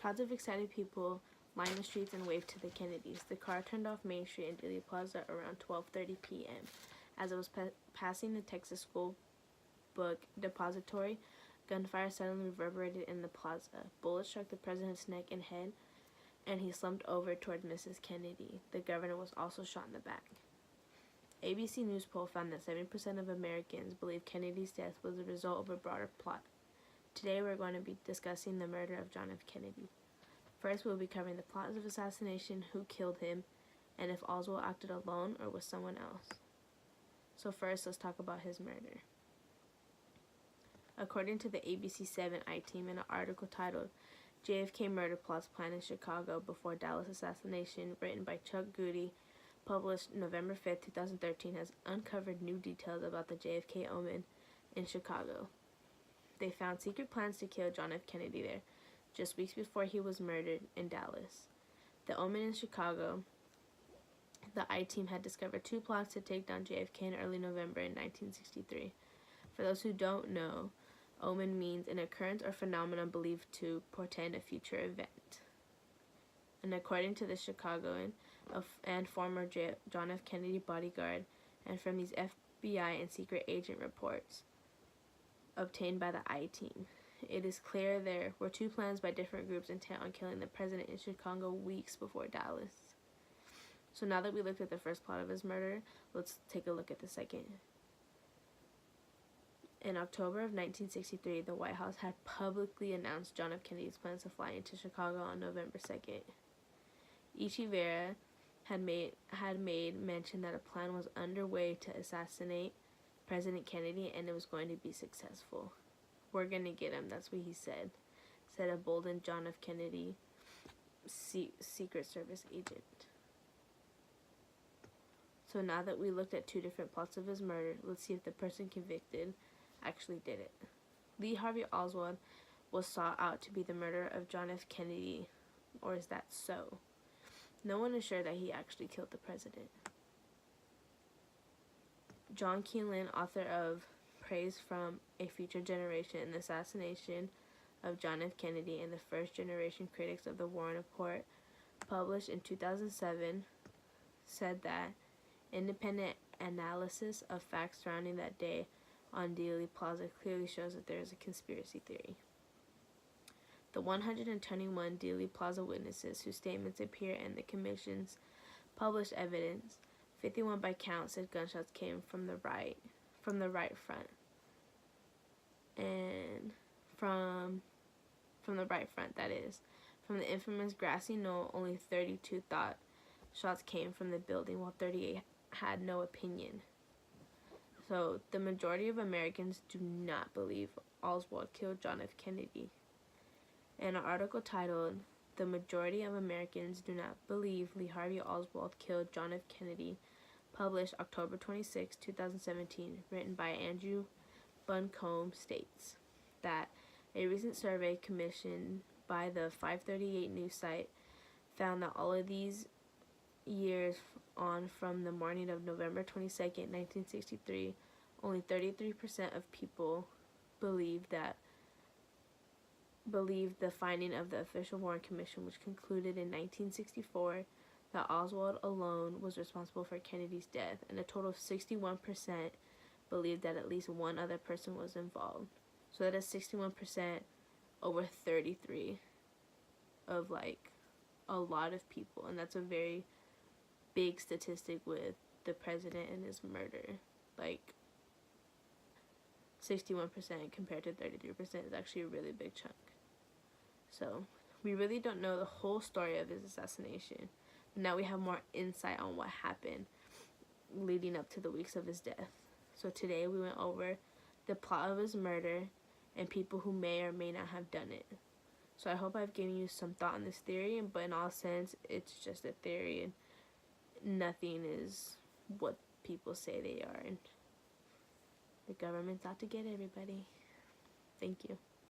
Crowds of excited people lined the streets and waved to the Kennedys. The car turned off Main Street in Dealey Plaza around 12:30 p.m. As it was passing the Texas School Book Depository, gunfire suddenly reverberated in the plaza. Bullets struck the president's neck and head, and he slumped over toward Mrs. Kennedy. The governor was also shot in the back. ABC News poll found that 70% of Americans believe Kennedy's death was the result of a broader plot. Today we're going to be discussing the murder of John F. Kennedy. First, we'll be covering the plot of assassination, who killed him, and if Oswald acted alone or with someone else. So first, let's talk about his murder. According to the ABC 7 I-Team in an article titled JFK Murder Plots Planned in Chicago Before Dallas Assassination, written by Chuck Goody, published November 5, 2013, has uncovered new details about the JFK omen in Chicago. They found secret plans to kill John F. Kennedy there, just weeks before he was murdered in Dallas. The omen in Chicago, the I-Team had discovered 2 plots to take down JFK in early November in 1963. For those who don't know, omen means an occurrence or phenomenon believed to portend a future event. And according to the Chicagoan and former John F. Kennedy bodyguard, and from these FBI and secret agent reports obtained by the I-Team, it is clear there were 2 plans by different groups intent on killing the president in Chicago weeks before Dallas. So now that we looked at the first plot of his murder, let's take a look at the second. In October of 1963, the White House had publicly announced John F. Kennedy's plans to fly into Chicago on November 2nd. Echeverria had made mention that a plan was underway to assassinate President Kennedy, and it was going to be successful. We're going to get him, that's what he said a bolden John F. Kennedy, Secret Service agent. So now that we looked at 2 different plots of his murder, let's see if the person convicted actually did it. Lee Harvey Oswald was sought out to be the murderer of John F. Kennedy, or is that so? No one is sure that he actually killed the president. John Keeneland, author of Praise from a Future Generation and the Assassination of John F. Kennedy and the First Generation Critics of the Warren Report, published in 2007, said that independent analysis of facts surrounding that day on Dealey Plaza clearly shows that there is a conspiracy theory. The 121 Dealey Plaza witnesses whose statements appear in the commission's published evidence, 51 by count, said gunshots came from the right front. And from the right front, that is. From the infamous grassy knoll, only 32 thought shots came from the building, while 38 had no opinion. So the majority of Americans do not believe Oswald killed John F. Kennedy. In an article titled, "The Majority of Americans Do Not Believe Lee Harvey Oswald Killed John F. Kennedy," published October 26, 2017, written by Andrew Buncombe, states that a recent survey commissioned by the 538 news site found that all of these years on from the morning of November 22nd, 1963, only 33% of people believed the finding of the official Warren Commission, which concluded in 1964 that Oswald alone was responsible for Kennedy's death, and a total of 61% believed that at least one other person was involved. So that is 61% over 33 of like a lot of people, and that's a very big statistic with the president and his murder. Like 61% compared to 33% is actually a really big chunk. So we really don't know the whole story of his assassination. Now we have more insight on what happened leading up to the weeks of his death. So today we went over the plot of his murder and people who may or may not have done it. So I hope I've given you some thought on this theory, but in all sense, it's just a theory and nothing is what people say they are. And the government's out to get everybody. Thank you.